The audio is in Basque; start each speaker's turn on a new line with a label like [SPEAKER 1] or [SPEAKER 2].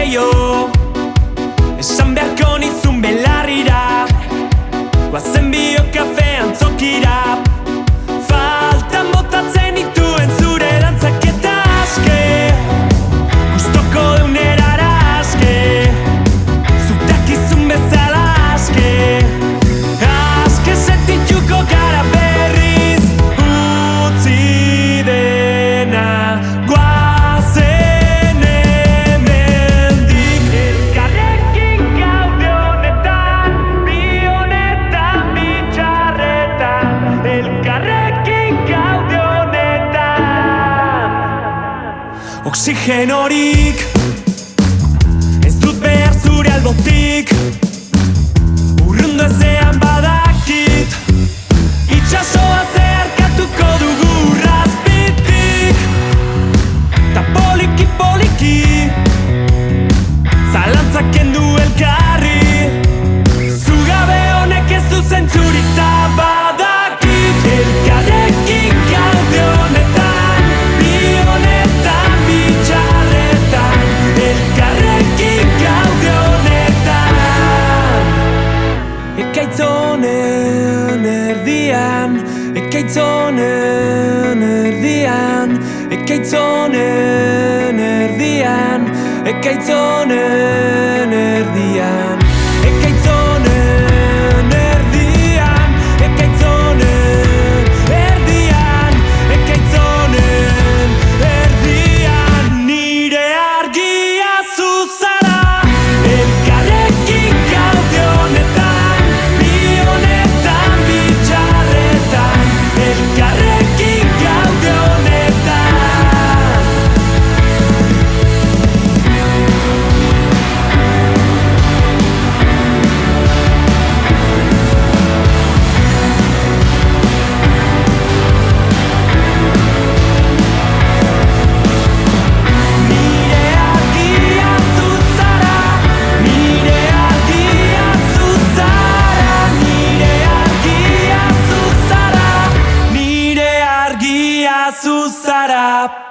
[SPEAKER 1] gehiago esan beharko nizun belarrira, guazen bio kafean zokira, faltan botatzen dituen zure dantzak eta aske, gustoko deunera aske, zutakizun bezala aske, aske sentituko gara berriz, utzi dena guazen hemendik. Elkarrekin gaude honetan, bi honetan, bi txarretan, elkarrekin gaude honetan. Oxigenorik ez dut behar zure albotik, urrundu ezean badakit, itxasoa zeharkatuko dugu razpitik, ta poliki poliki zalantzak kendu elkarri, zugabe honek ez du zentzurik ta badakit, elkarrekin gaude honetan, bi honetan, bi txarretan, elkarrekin gaude honetan. Ekaitz honen erdian, ekaitz honen erdian, ekaitz honen erdian, ekaitz honen erdian, ekaitz honen erdian, ekaitz honen erdian, ekaitz honen erdian, nire argia zu zara, elkarrekin gaude honetan, bi honetan, bi txarretan, elkarrekin gaude honetan. Nire argia zu zara, nire argia zu zara, nire argia zu zara, nire argia zu zara.